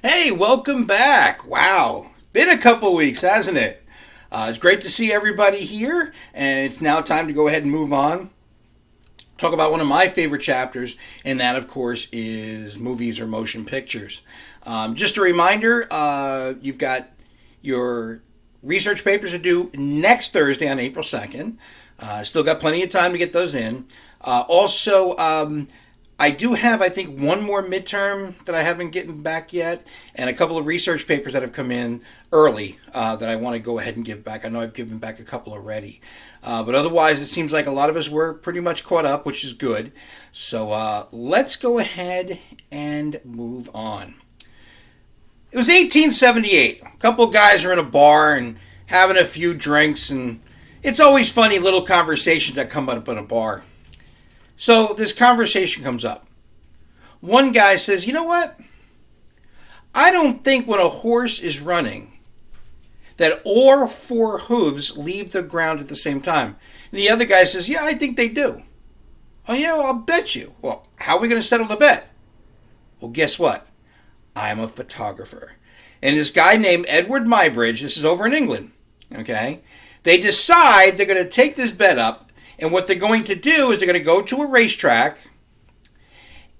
Hey, welcome back. Wow. Been a couple weeks, hasn't it? It's great to see everybody here, and it's now time to go ahead and move on. Talk about one of my favorite chapters, and that, of course, is movies or motion pictures. Just a reminder, you've got your research papers are due next Thursday on April 2nd. Still got plenty of time to get those in. I do have, I think, one more midterm that I haven't gotten back yet, and a couple of research papers that have come in early that I want to go ahead and give back. I know I've given back a couple already. But otherwise, it seems like a lot of us were pretty much caught up, which is good. So let's go ahead and move on. It was 1878. A couple of guys are in a bar and having a few drinks, and it's always funny little conversations that come up in a bar. So this conversation comes up. One guy says, you know what? I don't think when a horse is running that all four hooves leave the ground at the same time. And the other guy says, yeah, I think they do. Oh, yeah, well, I'll bet you. Well, how are we going to settle the bet? Well, guess what? I'm a photographer. And this guy named Edward Muybridge, this is over in England, okay? They decide they're going to take this bet up. And what they're going to do is they're going to go to a racetrack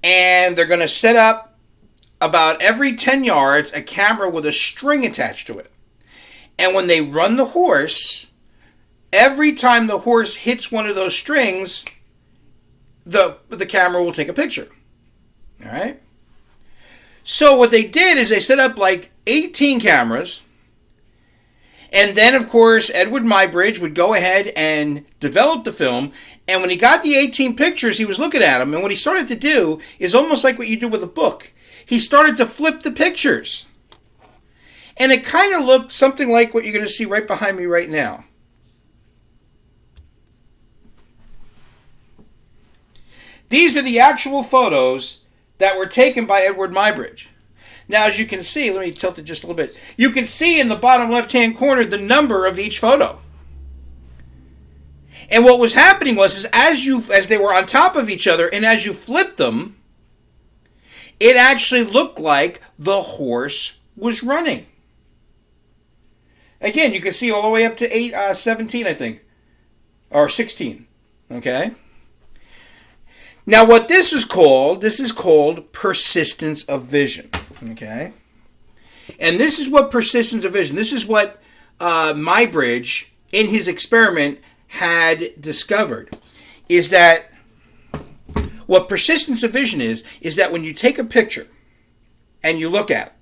and they're going to set up about every 10 yards a camera with a string attached to it. And when they run the horse, every time the horse hits one of those strings, the camera will take a picture. All right? So what they did is they set up like 18 cameras. And then, of course, Edward Muybridge would go ahead and develop the film. And when he got the 18 pictures, he was looking at them. And what he started to do is almost like what you do with a book. He started to flip the pictures. And it kind of looked something like what you're going to see right behind me right now. These are the actual photos that were taken by Edward Muybridge. Now, as you can see, let me tilt it just a little bit. You can see in the bottom left-hand corner the number of each photo. And what was happening was as they were on top of each other and as you flipped them, it actually looked like the horse was running. Again, you can see all the way up to 17, I think, or 16. Okay. Now, what this is called persistence of vision. Okay? And this is what persistence of vision, this is what Muybridge, in his experiment, had discovered, is that what persistence of vision is that when you take a picture and you look at it,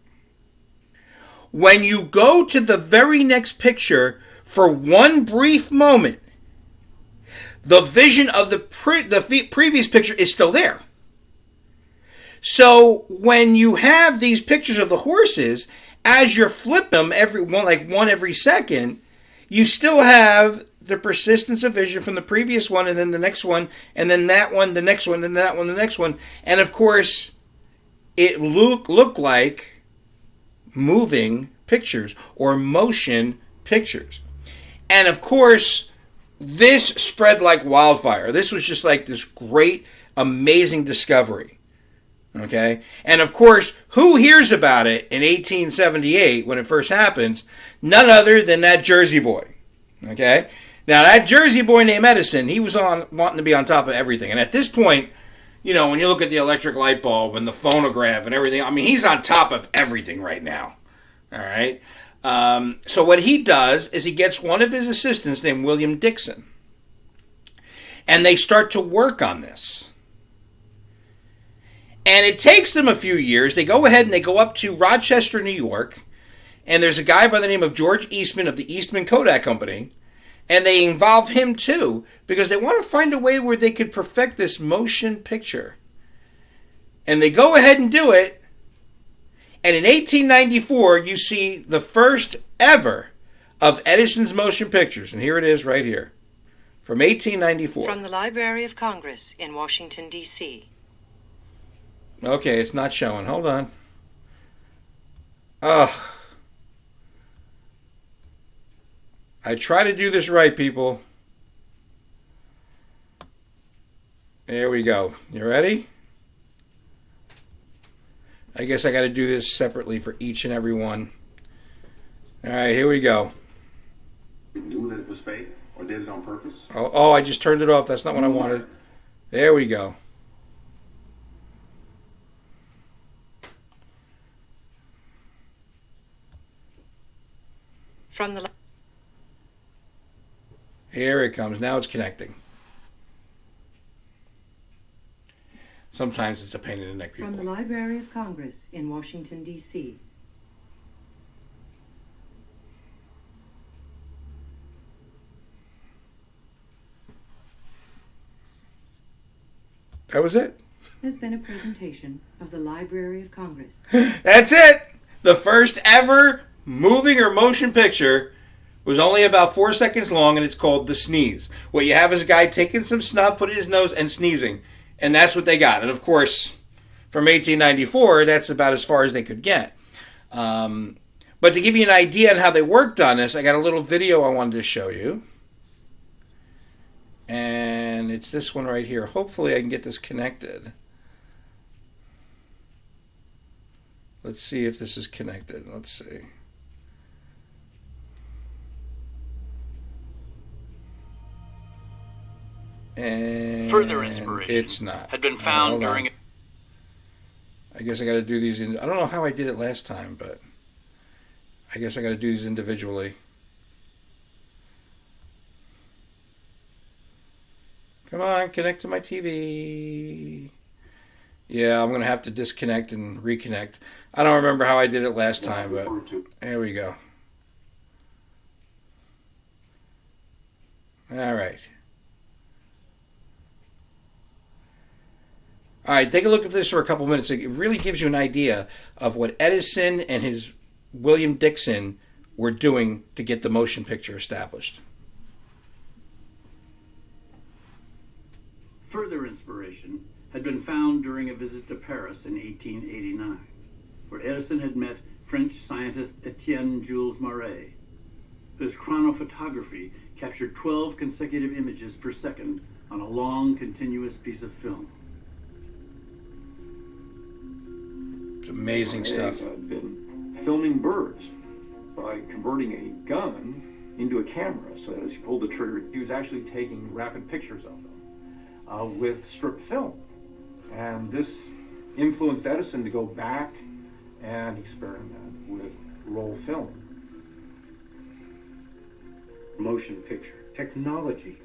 when you go to the very next picture for one brief moment, the vision of the previous picture is still there. So when you have these pictures of the horses, as you flip them one every second, you still have the persistence of vision from the previous one, and then the next one, and then that one, the next one, and that one, the next one. And of course, it looked like moving pictures or motion pictures. And of course, this spread like wildfire. This was just like this great, amazing discovery. Okay? And of course, who hears about it in 1878 when it first happens? None other than that Jersey boy. Okay? Now, that Jersey boy named Edison, he was wanting to be on top of everything. And at this point, when you look at the electric light bulb and the phonograph and everything, I mean, he's on top of everything right now. All right? So what he does is he gets one of his assistants named William Dixon. And they start to work on this. And it takes them a few years. They go ahead and they go up to Rochester, New York. And there's a guy by the name of George Eastman of the Eastman Kodak Company. And they involve him too because they want to find a way where they could perfect this motion picture. And they go ahead and do it. And in 1894, you see the first ever of Edison's motion pictures. And here it is right here from 1894. From the Library of Congress in Washington, D.C. Okay, it's not showing. Hold on. Ugh. I try to do this right, people. There we go. You ready? I guess I got to do this separately for each and every one. All right, here we go. You knew that it was fake or did it on purpose? Oh, I just turned it off. That's not what I wanted. There we go. From the Here it comes. Now it's connecting. Sometimes it's a pain in the neck, people. From the Library of Congress in Washington, D.C. That was it. Has been a presentation of the Library of Congress. That's it. The first ever moving or motion picture was only about 4 seconds long, and it's called The Sneeze. What you have is a guy taking some snuff, putting it in his nose, and sneezing. And that's what they got. And of course, from 1894, that's about as far as they could get. But to give you an idea on how they worked on this, I got a little video I wanted to show you. And it's this one right here. Hopefully I can get this connected. Let's see if this is connected. Let's see. And further inspiration it's not. had been found during. I guess I got to do these in. I don't know how I did it last time, but I guess I got to do these individually. Come on, connect to my TV. Yeah, I'm gonna have to disconnect and reconnect. I don't remember how I did it last time, but there we go. All right. All right, take a look at this for a couple minutes. It really gives you an idea of what Edison and his William Dixon were doing to get the motion picture established. Further inspiration had been found during a visit to Paris in 1889, where Edison had met French scientist Etienne Jules Marey, whose chronophotography captured 12 consecutive images per second on a long, continuous piece of film. Amazing stuff. Had been filming birds by converting a gun into a camera, so that as he pulled the trigger, he was actually taking rapid pictures of them with strip film. And this influenced Edison to go back and experiment with roll film. Motion picture technology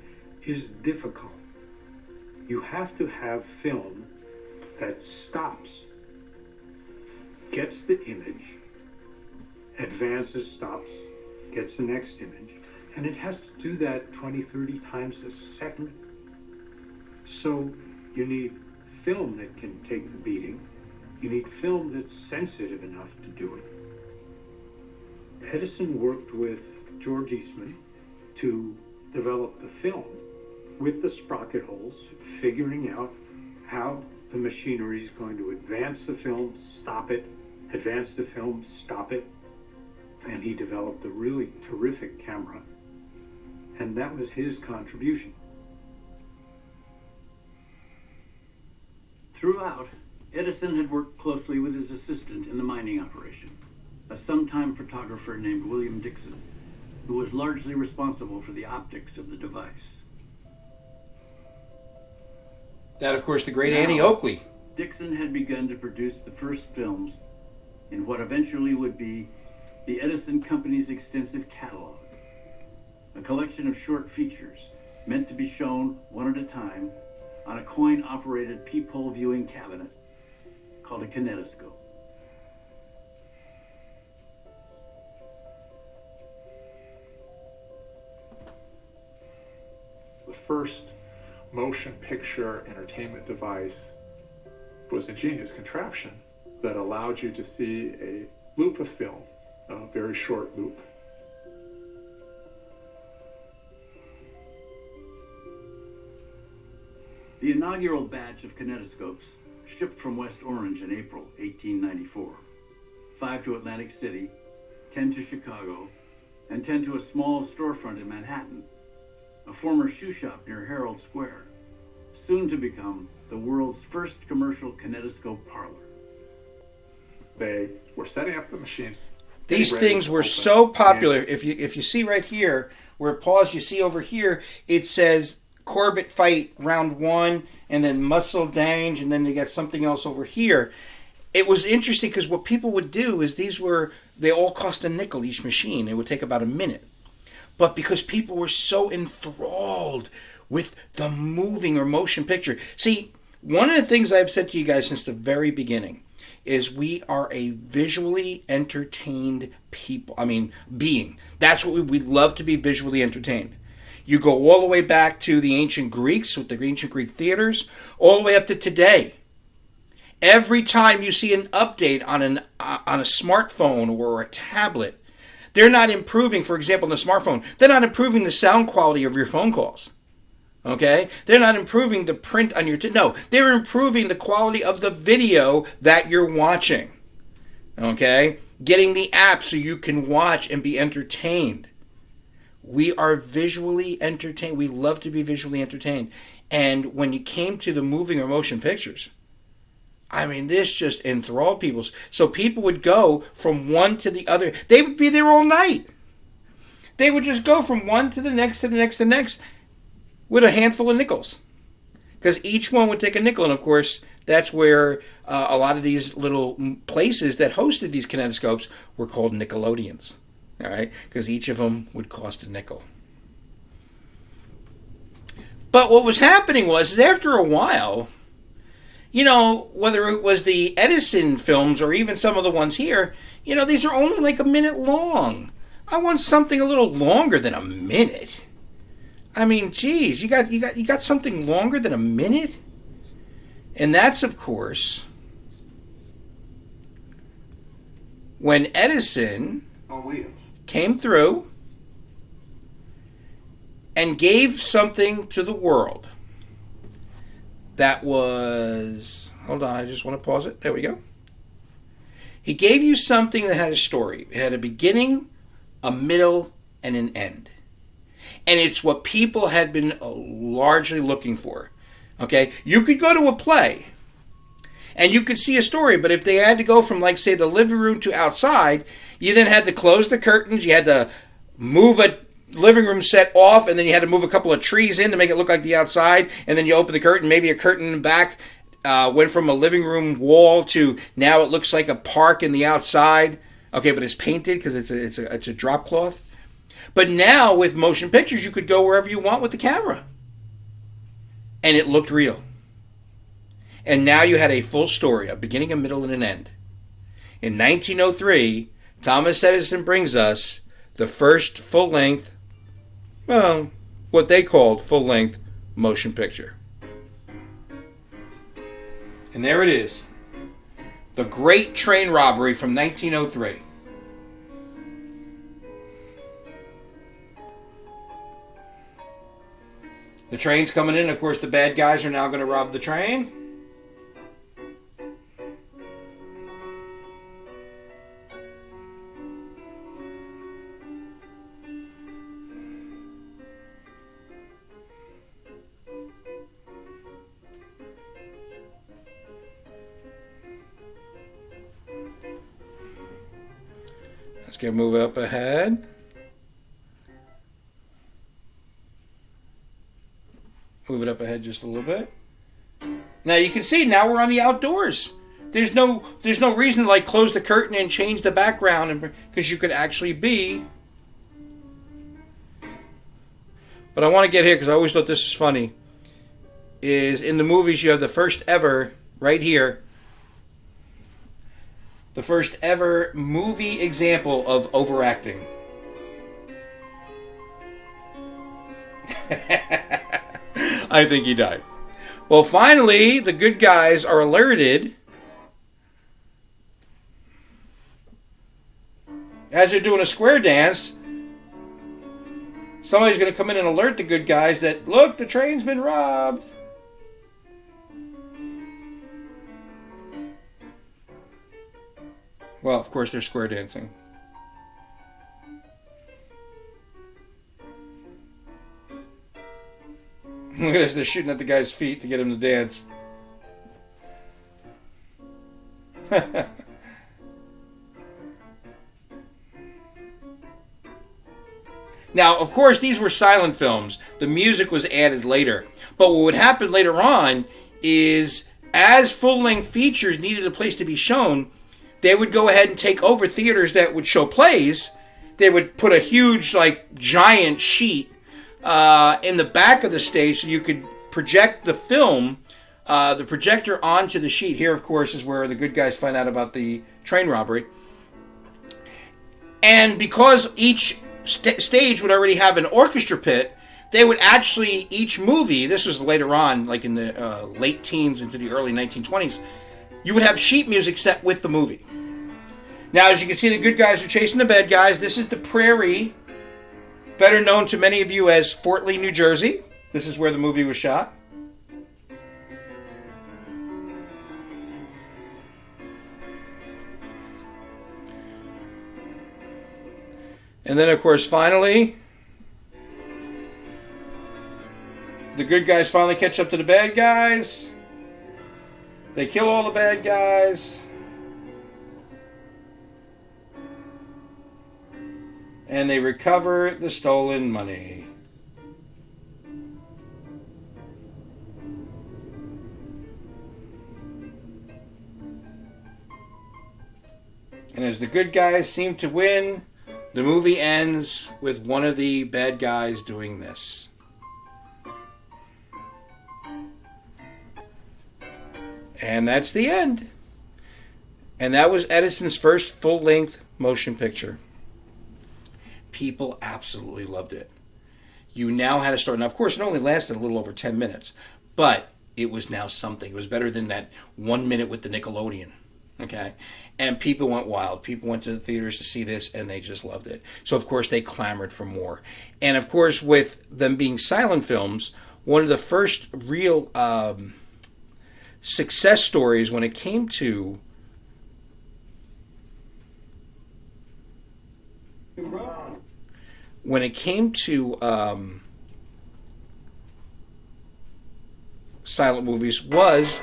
is difficult. You have to have film that stops, gets the image, advances, stops, gets the next image, and it has to do that 20, 30 times a second. So you need film that can take the beating. You need film that's sensitive enough to do it. Edison worked with George Eastman to develop the film with the sprocket holes, figuring out how the machinery is going to advance the film, stop it, advance the film, stop it. And he developed a really terrific camera. And that was his contribution. Throughout, Edison had worked closely with his assistant in the mining operation, a sometime photographer named William Dixon, who was largely responsible for the optics of the device. That, of course, the great Annie Oakley. Dixon had begun to produce the first films in what eventually would be the Edison Company's extensive catalog, a collection of short features meant to be shown one at a time on a coin-operated peephole viewing cabinet called a kinetoscope. The first motion picture entertainment device was an ingenious contraption that allowed you to see a loop of film, a very short loop. The inaugural batch of kinetoscopes shipped from West Orange in April 1894. 5 to Atlantic City, 10 to Chicago, and 10 to a small storefront in Manhattan, a former shoe shop near Herald Square, soon to become the world's first commercial kinetoscope parlor. They were setting up the machines. These getting ready things to were open. so popular. And If you see right here where it paused, you see over here it says Corbett fight round 1, and then muscle dange, and then they got something else over here. It was interesting because what people would do is they all cost a nickel each machine. It would take about a minute. But because people were so enthralled with the moving or motion picture. See, one of the things I've said to you guys since the very beginning is we are a visually entertained being. That's what we love, to be visually entertained. You go all the way back to the ancient Greeks with the ancient Greek theaters, all the way up to today. Every time you see an update on a smartphone or a tablet, they're not improving, for example, in the smartphone, they're not improving the sound quality of your phone calls. Okay? They're not improving the print on your... No, they're improving the quality of the video that you're watching. Okay? Getting the app so you can watch and be entertained. We are visually entertained. We love to be visually entertained. And when you came to the moving or motion pictures, this just enthralled people. So people would go from one to the other. They would be there all night. They would just go from one to the next, to the next, to the next, with a handful of nickels. Because each one would take a nickel. And, of course, that's where a lot of these little places that hosted these kinetoscopes were called Nickelodeons. All right? Because each of them would cost a nickel. But what was happening was after a while... whether it was the Edison films or even some of the ones here, these are only like a minute long. I want something a little longer than a minute. Geez, you got something longer than a minute? And that's, of course, when Edison came through and gave something to the world. That was... Hold on, I just want to pause it. There we go. He gave you something that had a story. It had a beginning, a middle, and an end. And it's what people had been largely looking for. Okay? You could go to a play, and you could see a story, but if they had to go from, say, the living room to outside, you then had to close the curtains, you had to move a living room set off, and then you had to move a couple of trees in to make it look like the outside, and then you open the curtain, maybe a curtain in the back went from a living room wall to now it looks like a park in the outside. Okay, but it's painted because it's a drop cloth. But now with motion pictures, you could go wherever you want with the camera, and it looked real. And now you had a full story, a beginning, a middle, and an end. In 1903, Thomas Edison brings us the first full-length, what they called full-length motion picture. And there it is. The Great Train Robbery from 1903. The train's coming in. Of course, the bad guys are now going to rob the train. Let's get move up ahead. Move it up ahead just a little bit. Now you can see now we're on the outdoors. There's no reason to close the curtain and change the background because you could actually be. But I want to get here because I always thought this is funny. Is in the movies you have the first ever right here. The first ever movie example of overacting. I think he died. Well, finally, the good guys are alerted as they're doing a square dance. Somebody's going to come in and alert the good guys that, look, the train's been robbed. Well, of course, they're square dancing. Look at this, they're shooting at the guy's feet to get him to dance. Now, of course, these were silent films. The music was added later. But what would happen later on is, as full-length features needed a place to be shown, they would go ahead and take over theaters that would show plays. They would put a huge, giant sheet in the back of the stage so you could project the film, the projector onto the sheet. Here, of course, is where the good guys find out about the train robbery. And because each stage would already have an orchestra pit, they would actually, each movie, this was later on, like in the late teens into the early 1920s, you would have sheet music set with the movie. Now, as you can see, the good guys are chasing the bad guys. This is the Prairie, better known to many of you as Fort Lee, New Jersey. This is where the movie was shot. And then, of course, finally, the good guys finally catch up to the bad guys. They kill all the bad guys. And they recover the stolen money. And as the good guys seem to win, the movie ends with one of the bad guys doing this. And that's the end. And that was Edison's first full-length motion picture. People absolutely loved it. You now had to start. Now, of course, it only lasted a little over 10 minutes. But it was now something. It was better than that 1 minute with the Nickelodeon. Okay? And people went wild. People went to the theaters to see this, and they just loved it. So, of course, they clamored for more. And, of course, with them being silent films, one of the first real success stories when it came to silent movies was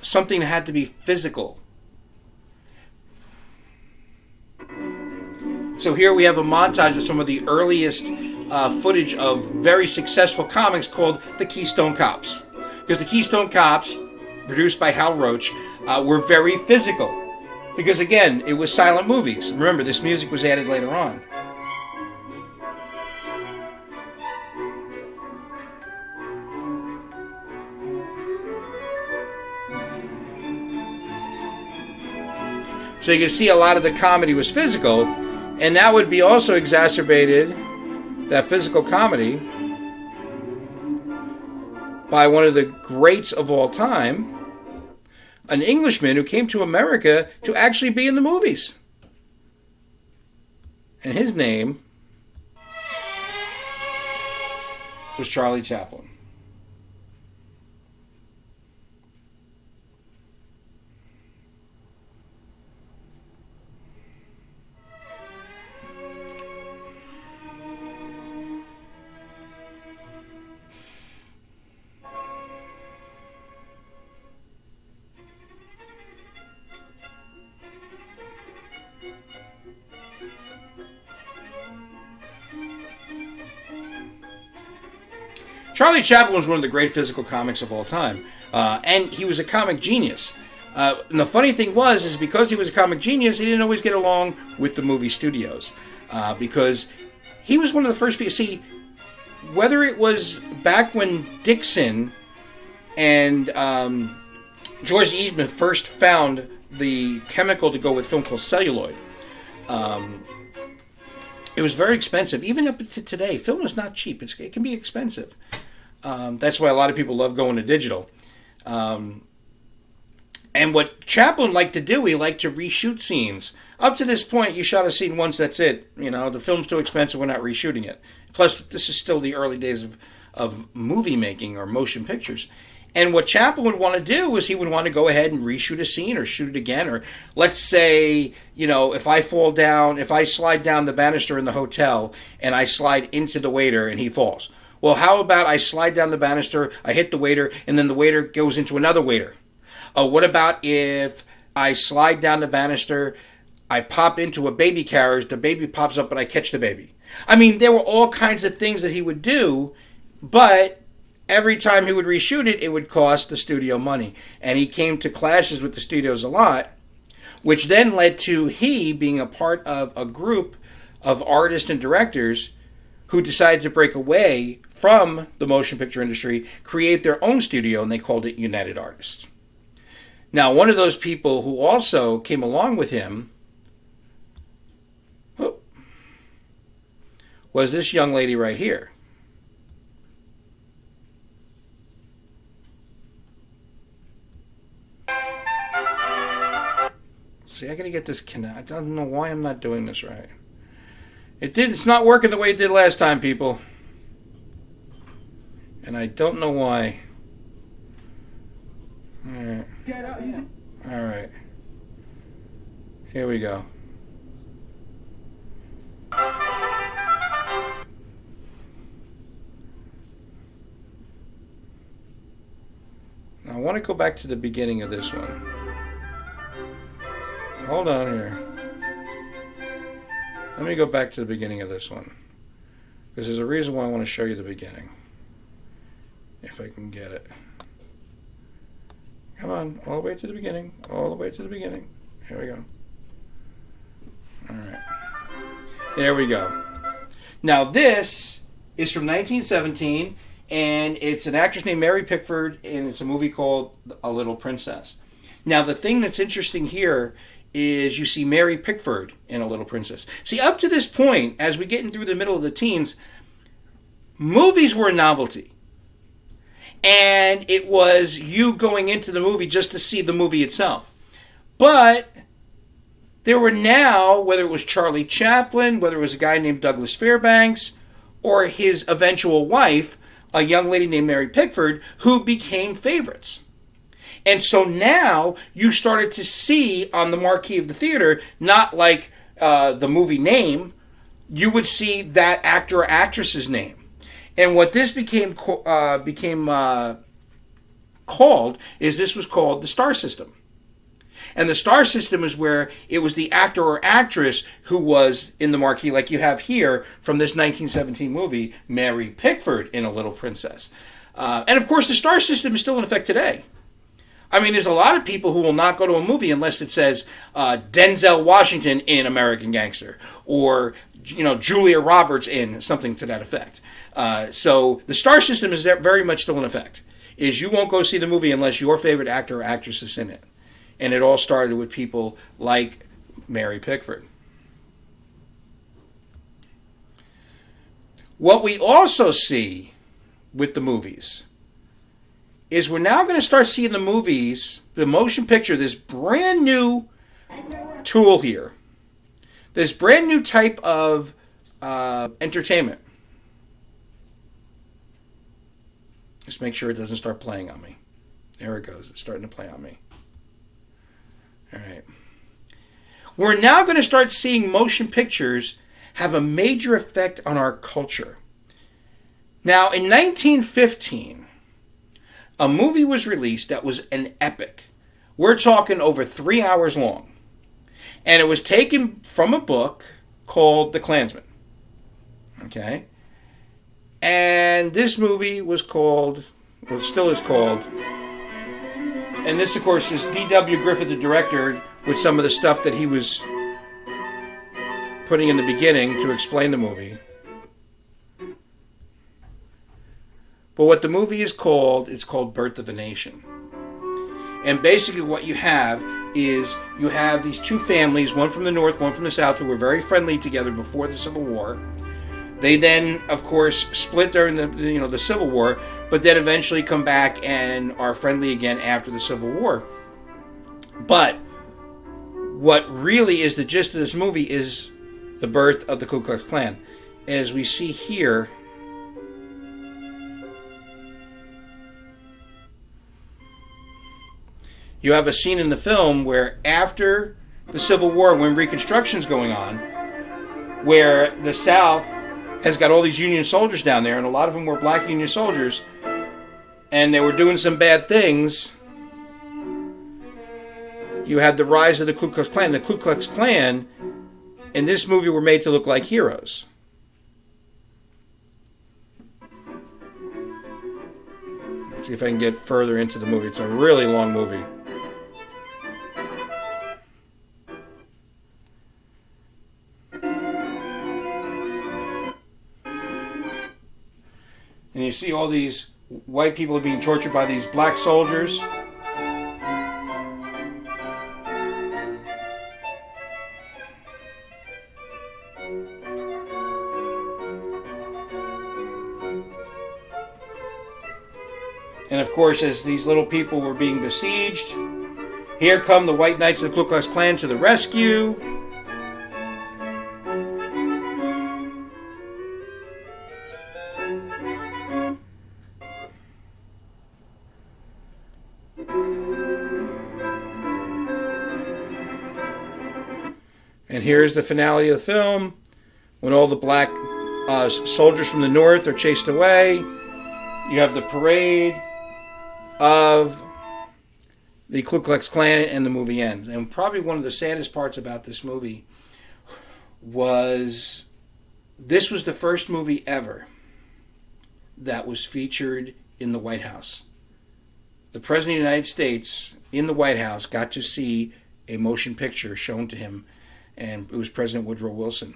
something that had to be physical. So here we have a montage of some of the earliest footage of very successful comics called the Keystone Cops. Because the Keystone Cops, produced by Hal Roach, were very physical. Because again, it was silent movies. Remember, this music was added later on. So you can see a lot of the comedy was physical, and that would be also exacerbated, that physical comedy, by one of the greats of all time, an Englishman who came to America to actually be in the movies. And his name was Charlie Chaplin. Charlie Chaplin was one of the great physical comics of all time, and he was a comic genius. And the funny thing is because he was a comic genius, he didn't always get along with the movie studios, because he was one of the first people. See, whether it was back when Dixon and George Eastman first found the chemical to go with film called celluloid, it was very expensive. Even up to today, film is not cheap. It can be expensive. That's why a lot of people love going to digital. And what Chaplin liked to do, he liked to reshoot scenes. Up to this point, you shot a scene once, that's it. You know, the film's too expensive, we're not reshooting it. Plus, this is still the early days of movie making or motion pictures. And what Chaplin would want to do is he would want to go ahead and reshoot a scene or shoot it again. Or let's say, you know, if I slide down the banister in the hotel and I slide into the waiter and he falls. Well, how about I slide down the banister, I hit the waiter, and then the waiter goes into another waiter? What about if I slide down the banister, I pop into a baby carriage, the baby pops up, and I catch the baby. I mean, there were all kinds of things that he would do, but every time he would reshoot it, it would cost the studio money. And he came to clashes with the studios a lot, which then led to he being a part of a group of artists and directors who decided to break away from the motion picture industry, create their own studio, and they called it United Artists. Now, one of those people who also came along with him was this young lady right here. See, I gotta get this connect. I don't know why I'm not doing this right. It's not working the way it did last time, people. And I don't know why. Alright. Alright. Here we go. Now I want to go back to the beginning of this one. Hold on here. Let me go back to the beginning of this one. Because there's a reason why I want to show you the beginning. If I can get it. Come on, all the way to the beginning. All the way to the beginning. Here we go. Alright. There we go. Now this is from 1917, and it's an actress named Mary Pickford, and it's a movie called A Little Princess. Now the thing that's interesting here is you see Mary Pickford in A Little Princess. See, up to this point, as we get in through the middle of the teens, movies were a novelty. And it was you going into the movie just to see the movie itself. But there were now, whether it was Charlie Chaplin, whether it was a guy named Douglas Fairbanks, or his eventual wife, a young lady named Mary Pickford, who became favorites. And so now you started to see on the marquee of the theater, not like the movie name, you would see that actor or actress's name. And what this became called is this was called the star system. And the star system is where it was the actor or actress who was in the marquee, like you have here from this 1917 movie, Mary Pickford in A Little Princess. And of course, the star system is still in effect today. I mean, there's a lot of people who will not go to a movie unless it says Denzel Washington in American Gangster, or Julia Roberts in something to that effect. So the star system is very much still in effect. Is you won't go see the movie unless your favorite actor or actress is in it. And it all started with people like Mary Pickford. What we also see with the movies is we're now going to start seeing the movies, the motion picture, this brand new tool here. This brand new type of entertainment. Just make sure it doesn't start playing on me. There it goes. It's starting to play on me. All right. We're now going to start seeing motion pictures have a major effect on our culture. Now, in 1915, a movie was released that was an epic. We're talking over 3 hours long. And it was taken from a book called The Klansman. Okay? And this movie was called, well, still is called, and this, of course, is D.W. Griffith, the director, with some of the stuff that he was putting in the beginning to explain the movie. But what the movie is called, it's called Birth of a Nation. And basically what you have is you have these two families, one from the north, one from the south, who were very friendly together before the Civil War. They then, of course, split during the Civil War, but then eventually come back and are friendly again after the Civil War. But what really is the gist of this movie is the birth of the Ku Klux Klan. As we see here, you have a scene in the film where after the Civil War, when Reconstruction's going on, where the South has got all these Union soldiers down there, and a lot of them were black Union soldiers, and they were doing some bad things. you had the rise of the Ku Klux Klan. The Ku Klux Klan in this movie were made to look like heroes. Let's see if I can get further into the movie. It's a really long movie. And you see all these white people being tortured by these black soldiers. And of course, as these little people were being besieged, here come the white knights of the Ku Klux Klan to the rescue. And here's the finale of the film, when all the black soldiers from the north are chased away. You have the parade of the Ku Klux Klan, and the movie ends. And probably one of the saddest parts about this movie was this was the first movie ever that was featured in the White House. The President of the United States in the White House got to see a motion picture shown to him, and it was President Woodrow Wilson.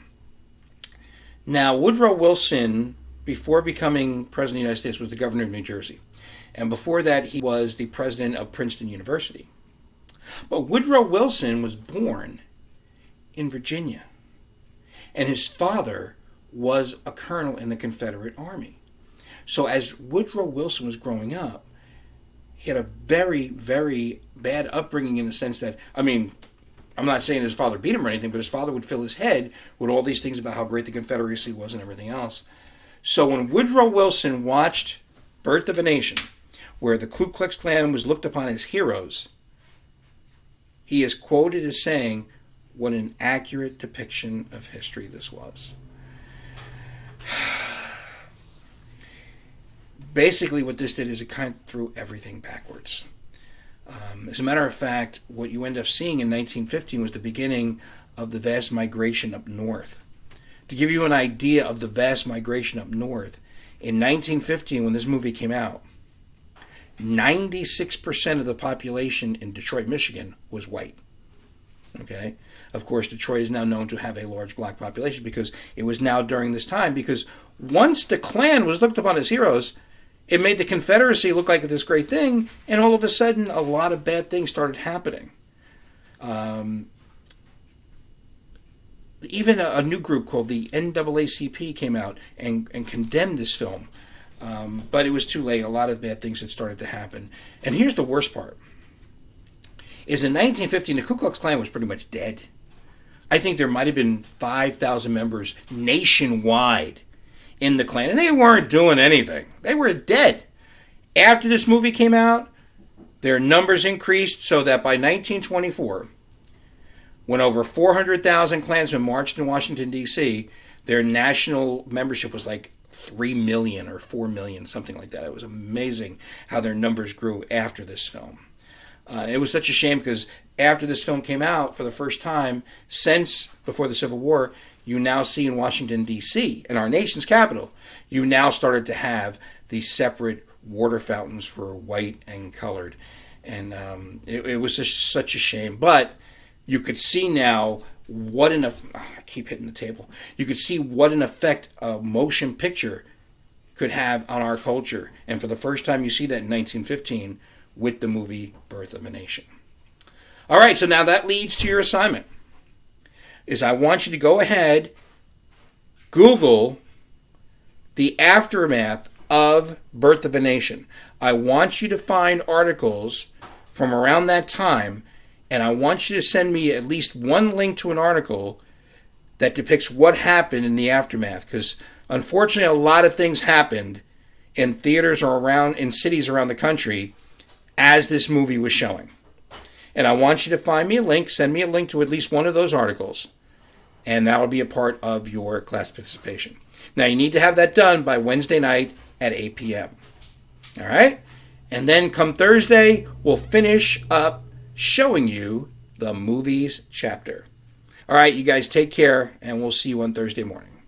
Now, Woodrow Wilson, before becoming President of the United States, was the governor of New Jersey. And before that, he was the president of Princeton University. But Woodrow Wilson was born in Virginia. And his father was a colonel in the Confederate Army. So as Woodrow Wilson was growing up, he had a very, very bad upbringing in the sense that, I mean, I'm not saying his father beat him or anything, but his father would fill his head with all these things about how great the Confederacy was and everything else. So when Woodrow Wilson watched Birth of a Nation, where the Ku Klux Klan was looked upon as heroes, he is quoted as saying, "What an accurate depiction of history this was." Basically, what this did is it kind of threw everything backwards. As a matter of fact, what you end up seeing in 1915 was the beginning of the vast migration up north. To give you an idea of the vast migration up north, in 1915, when this movie came out, 96% of the population in Detroit, Michigan was white. Okay? Of course, Detroit is now known to have a large black population because it was now during this time, because once the Klan was looked upon as heroes, it made the Confederacy look like this great thing, and all of a sudden, a lot of bad things started happening. Even a new group called the NAACP came out and condemned this film. But it was too late. A lot of bad things had started to happen. And here's the worst part. Is in 1915, the Ku Klux Klan was pretty much dead. I think there might have been 5,000 members nationwide in the Klan, and they weren't doing anything. They were dead. After this movie came out, their numbers increased so that by 1924, when over 400,000 Klansmen marched in Washington, D.C., their national membership was like 3 million or 4 million, something like that. It was amazing how their numbers grew after this film. It was such a shame because after this film came out for the first time since before the Civil War, you now see in Washington, D.C., in our nation's capital, you now started to have these separate water fountains for white and colored. And it was just such a shame. But you could see now what I keep hitting the table. You could see what an effect a motion picture could have on our culture. And for the first time, you see that in 1915 with the movie Birth of a Nation. All right, so now that leads to your assignment. Is I want you to go ahead, Google the aftermath of Birth of a Nation. I want you to find articles from around that time, and I want you to send me at least one link to an article that depicts what happened in the aftermath, because unfortunately a lot of things happened in theaters or around in cities around the country as this movie was showing. And I want you to find me a link, send me a link to at least one of those articles, and that will be a part of your class participation. Now, you need to have that done by Wednesday night at 8 p.m. All right? And then come Thursday, we'll finish up showing you the movies chapter. All right, you guys take care, and we'll see you on Thursday morning.